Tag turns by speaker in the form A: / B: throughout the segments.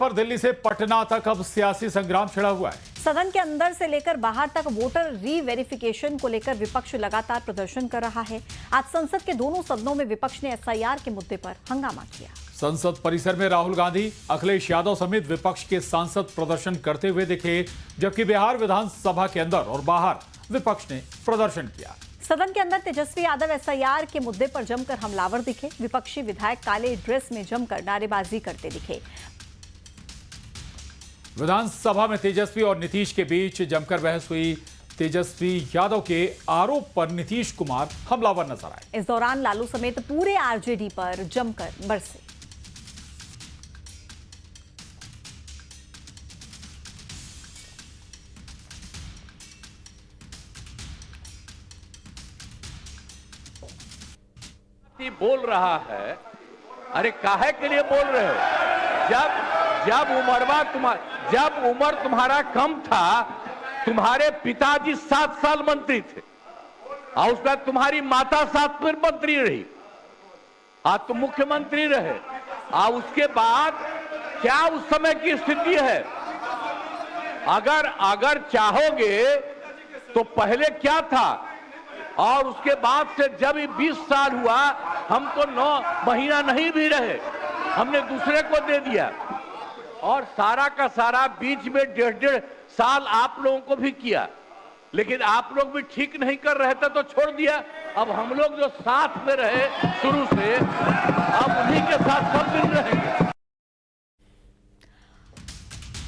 A: पर दिल्ली से पटना तक अब सियासी संग्राम छिड़ा हुआ है।
B: सदन के अंदर से लेकर बाहर तक वोटर री-वेरिफिकेशन को लेकर विपक्ष लगातार प्रदर्शन कर रहा है। आज संसद के दोनों सदनों में विपक्ष ने एसआईआर के मुद्दे पर हंगामा किया।
A: संसद परिसर में राहुल गांधी, अखिलेश यादव समेत विपक्ष के सांसद प्रदर्शन करते हुए दिखे, जबकि बिहार विधानसभा के अंदर और बाहर विपक्ष ने प्रदर्शन किया।
B: सदन के अंदर तेजस्वी यादव एसआईआर के मुद्दे पर जमकर हमलावर दिखे। विपक्षी विधायक काले ड्रेस में जमकर नारेबाजी करते दिखे।
A: विधानसभा में तेजस्वी और नीतीश के बीच जमकर बहस हुई। तेजस्वी यादव के आरोप पर नीतीश कुमार हमलावर नजर आए।
B: इस दौरान लालू समेत पूरे आरजेडी पर जमकर बरसे।
C: बोल रहा है, अरे काहे के लिए बोल रहे हो? जब उम्र तुम्हारा कम था, तुम्हारे पिताजी 7 साल मंत्री थे और उसके बाद तुम्हारी माता 7 फिर मंत्री रही, आज तुम मुख्यमंत्री रहे। और उसके बाद क्या उस समय की स्थिति है? अगर चाहोगे तो पहले क्या था और उसके बाद से जब 20 साल हुआ, हम तो 9 महीना नहीं भी रहे, हमने दूसरे को दे दिया। और सारा का सारा बीच में 1.5 साल आप लोगों को भी किया, लेकिन आप लोग भी ठीक नहीं कर रहे थे तो छोड़ दिया। अब हम लोग जो साथ में रहे शुरू से, अब उन्हीं के साथ सब दिन रहेंगे।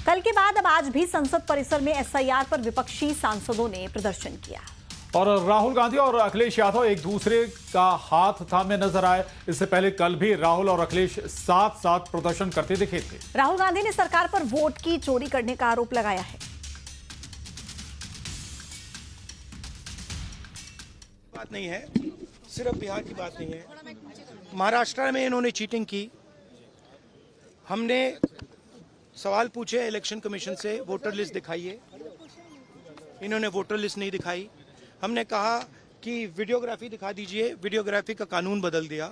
B: कल के बाद अब आज भी संसद परिसर में एसआईआर पर विपक्षी सांसदों ने प्रदर्शन किया
A: और राहुल गांधी और अखिलेश यादव एक दूसरे का हाथ थामे नजर आए। इससे पहले कल भी राहुल और अखिलेश साथ साथ प्रदर्शन करते दिखे थे।
B: राहुल गांधी ने सरकार पर वोट की चोरी करने का आरोप लगाया है।
D: बात नहीं है, सिर्फ बिहार की बात नहीं है, महाराष्ट्र में इन्होंने चीटिंग की। हमने सवाल पूछे इलेक्शन कमीशन से, वोटर लिस्ट दिखाइए, इन्होंने वोटर लिस्ट नहीं दिखाई। हमने कहा कि वीडियोग्राफी दिखा दीजिए, वीडियोग्राफी का कानून बदल दिया।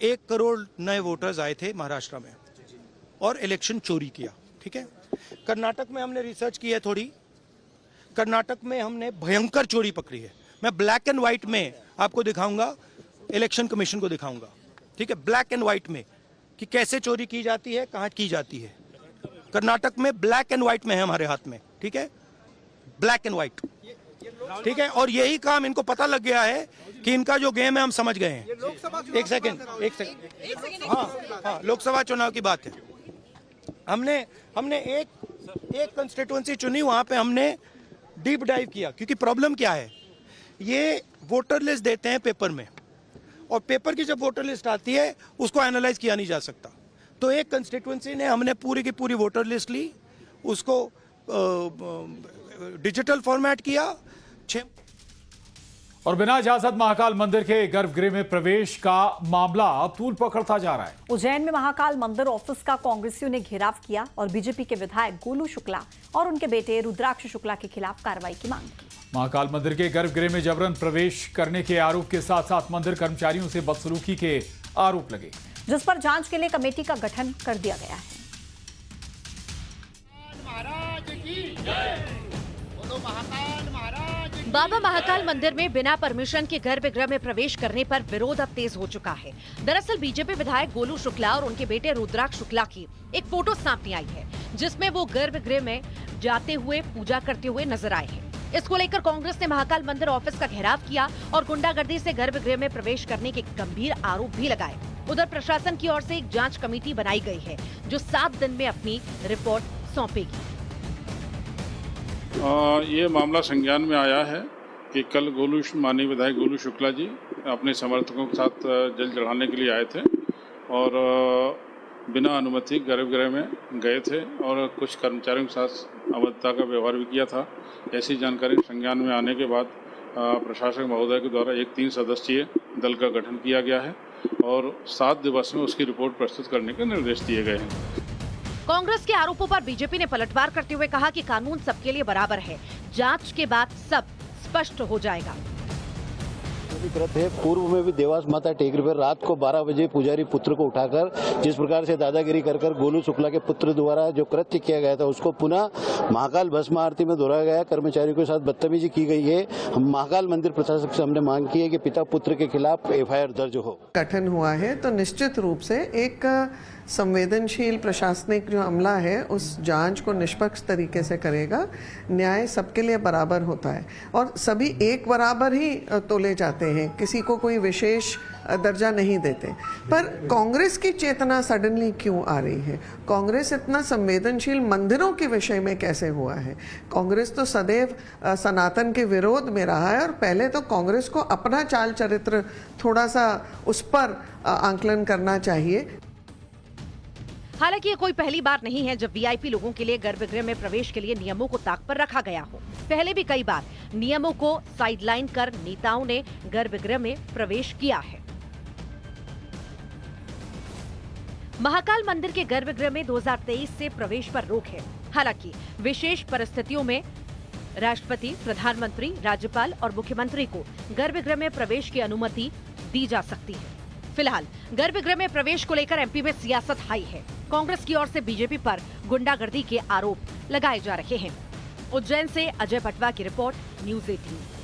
D: 1 करोड़ नए वोटर्स आए थे महाराष्ट्र में और इलेक्शन चोरी किया। ठीक है, कर्नाटक में हमने रिसर्च की है थोड़ी, कर्नाटक में हमने भयंकर चोरी पकड़ी है। मैं ब्लैक एंड व्हाइट में आपको दिखाऊंगा, इलेक्शन कमीशन को दिखाऊंगा। ठीक है, ब्लैक एंड व्हाइट में कि कैसे चोरी की जाती है, कहाँ की जाती है। कर्नाटक में ब्लैक एंड व्हाइट में है हमारे हाथ में। ठीक है, ब्लैक एंड व्हाइट। ठीक है, और यही काम इनको पता लग गया है कि इनका जो गेम है हम समझ गए हैं। एक सेकंड। हाँ, लोकसभा चुनाव की बात है। हमने एक कंस्टिट्यूएंसी चुनी, वहां पे हमने डीप डाइव किया। क्योंकि प्रॉब्लम क्या है, ये वोटर लिस्ट देते हैं पेपर में, और पेपर की जब वोटर लिस्ट आती है उसको एनालाइज किया नहीं जा सकता। तो एक कंस्टिट्यूएंसी ने हमने पूरी की पूरी वोटर लिस्ट ली, उसको डिजिटल फॉर्मेट किया।
A: और बिना इजाजत महाकाल मंदिर के गर्भगृह में प्रवेश का मामला तूल पकड़ता जा रहा है।
B: उज्जैन में महाकाल मंदिर ऑफिस का कांग्रेसियों ने घेराव किया और बीजेपी के विधायक गोलू शुक्ला और उनके बेटे रुद्राक्ष शुक्ला के खिलाफ कार्रवाई की मांग की।
A: महाकाल मंदिर के गर्भगृह में जबरन प्रवेश करने के आरोप के साथ साथ मंदिर कर्मचारियों से बदसलूकी के आरोप लगे,
B: जिस पर जांच के लिए कमेटी का गठन कर दिया गया है।
E: बाबा महाकाल मंदिर में बिना परमिशन के गर्भगृह में प्रवेश करने पर विरोध अब तेज हो चुका है। दरअसल बीजेपी विधायक गोलू शुक्ला और उनके बेटे रुद्राक्ष शुक्ला की एक फोटो सामने आई है, जिसमें वो गर्भगृह में जाते हुए पूजा करते हुए नजर आए हैं। इसको लेकर कांग्रेस ने महाकाल मंदिर ऑफिस का घेराव किया और गुंडागर्दी से गर्भगृह में प्रवेश करने के गंभीर आरोप भी लगाए। उधर प्रशासन की ओर से एक जाँच कमेटी बनाई गयी है, जो 7 दिन में अपनी रिपोर्ट सौंपेगी।
F: ये मामला संज्ञान में आया है कि कल माननीय विधायक गोलू शुक्ला जी अपने समर्थकों के साथ जल चढ़ाने के लिए आए थे और बिना अनुमति गर्भगृह में गए थे और कुछ कर्मचारियों के साथ अभद्रता का व्यवहार भी किया था। ऐसी जानकारी संज्ञान में आने के बाद प्रशासक महोदय के द्वारा एक 3 सदस्यीय दल का गठन किया गया है और 7 दिवस में उसकी रिपोर्ट प्रस्तुत करने के निर्देश दिए गए हैं।
E: कांग्रेस के आरोपों पर बीजेपी ने पलटवार करते हुए कहा कि कानून सबके लिए बराबर है, जांच के बाद सब स्पष्ट हो जाएगा।
G: कृत है। पूर्व में भी देवास माता टेकरी पर रात को 12 बजे पुजारी पुत्र को उठाकर जिस प्रकार से दादागिरी कर गोलू शुक्ला के पुत्र द्वारा जो कृत्य किया गया था उसको पुनः महाकाल भस्म आरती में दोहराया गया, कर्मचारियों के साथ बदतमीजी की गई है। हम महाकाल मंदिर प्रशासक से हमने मांग की है कि पिता पुत्र के खिलाफ एफआईआर दर्ज हो।
H: गठन हुआ है तो निश्चित रूप से एक संवेदनशील प्रशासनिक जो अमला है उस जांच को निष्पक्ष तरीके से करेगा। न्याय सबके लिए बराबर होता है और सभी एक बराबर ही तोले जाते हैं, किसी को कोई विशेष दर्जा नहीं देते। पर कांग्रेस की चेतना सडनली क्यों आ रही है? कांग्रेस इतना संवेदनशील मंदिरों के विषय में कैसे हुआ है? कांग्रेस तो सदैव सनातन के विरोध में रहा है और पहले तो कांग्रेस को अपना चाल चरित्र थोड़ा सा उस पर आंकलन करना चाहिए।
E: हालांकि ये कोई पहली बार नहीं है जब वीआईपी लोगों के लिए गर्भगृह में प्रवेश के लिए नियमों को ताक पर रखा गया हो। पहले भी कई बार नियमों को साइडलाइन कर नेताओं ने गर्भगृह में प्रवेश किया है। महाकाल मंदिर के गर्भगृह में 2023 से प्रवेश पर रोक है। हालांकि विशेष परिस्थितियों में राष्ट्रपति, प्रधानमंत्री, राज्यपाल और मुख्यमंत्री को गर्भगृह में प्रवेश की अनुमति दी जा सकती है। फिलहाल गर्भगृह में प्रवेश को लेकर एमपी में सियासत हाई है। कांग्रेस की ओर से बीजेपी पर गुंडागर्दी के आरोप लगाए जा रहे हैं। उज्जैन से अजय पटवा की रिपोर्ट, न्यूज़ 18।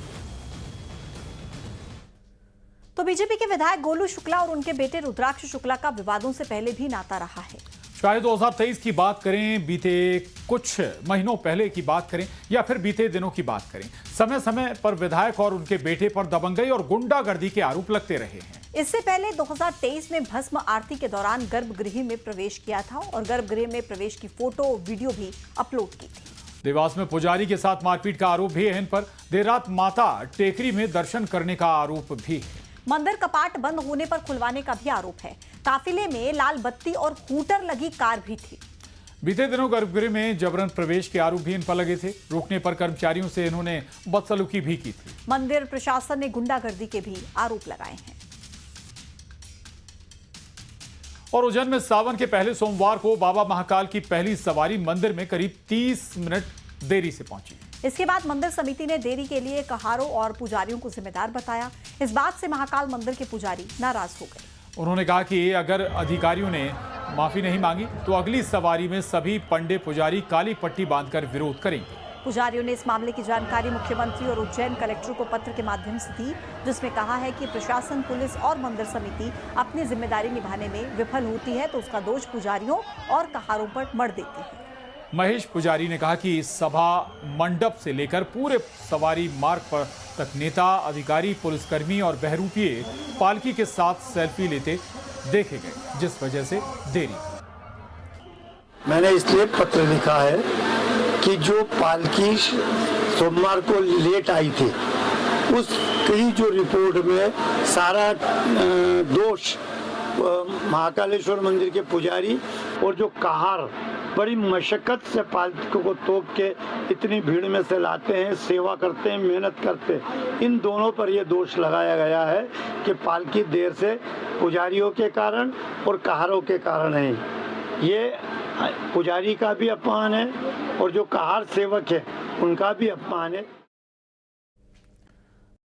B: तो बीजेपी के विधायक गोलू शुक्ला और उनके बेटे रुद्राक्ष शुक्ला का विवादों से पहले भी नाता रहा है।
A: चाहे 2023 की बात करें, बीते कुछ महीनों पहले की बात करें या फिर बीते दिनों की बात करें, समय समय पर विधायक और उनके बेटे पर दबंगई और गुंडागर्दी के आरोप लगते रहे हैं।
B: इससे पहले 2023 में भस्म आरती के दौरान गर्भगृह में प्रवेश किया था और गर्भगृह में प्रवेश की फोटो वीडियो भी अपलोड की थी।
A: देवास में पुजारी के साथ मारपीट का आरोप भी है। इन पर देर रात माता टेकरी में दर्शन करने का आरोप भी है।
B: मंदिर कपाट बंद होने पर खुलवाने का भी आरोप है। काफिले में लाल बत्ती और हूटर लगी कार भी थी।
A: बीते दिनों गर्भगृह में जबरन प्रवेश के आरोप भी इन पर लगे थे। रोकने पर कर्मचारियों से इन्होंने बदसलूकी भी की थी।
B: मंदिर प्रशासन ने गुंडागर्दी के भी आरोप लगाए हैं।
A: और उज्जैन में सावन के पहले सोमवार को बाबा महाकाल की पहली सवारी मंदिर में करीब 30 मिनट देरी से पहुंची।
B: इसके बाद मंदिर समिति ने देरी के लिए कहारों और पुजारियों को जिम्मेदार बताया। इस बात से महाकाल मंदिर के पुजारी नाराज हो गए।
A: उन्होंने कहा कि अगर अधिकारियों ने माफी नहीं मांगी तो अगली सवारी में सभी पंडे पुजारी काली पट्टी बांधकर विरोध करेंगे।
B: पुजारियों ने इस मामले की जानकारी मुख्यमंत्री और उज्जैन कलेक्टर को पत्र के माध्यम से दी, जिसमें कहा है कि प्रशासन, पुलिस और मंदिर समिति अपनी जिम्मेदारी निभाने में विफल होती है तो उसका दोष पुजारियों और कहारों पर मढ़ देती है।
A: महेश पुजारी ने कहा कि सभा मंडप से लेकर पूरे सवारी मार्ग पर तक नेता, अधिकारी, पुलिसकर्मी और बहरूपिये पालकी के साथ सेल्फी लेते देखे गए, जिस वजह से देरी।
I: मैंने इसलिए पत्र लिखा है कि जो पालकी सोमवार को लेट आई थी उसकी जो रिपोर्ट में सारा दोष महाकालेश्वर मंदिर के पुजारी और जो कहार बड़ी मशक्कत से पालकी को तोप के इतनी भीड़ में से लाते हैं, सेवा करते हैं, मेहनत करते हैं, इन दोनों पर यह दोष लगाया गया है कि पालकी देर से पुजारियों के कारण और कहारों के कारण है। ये पुजारी का भी अपमान है और जो कहार सेवक है उनका भी अपमान है।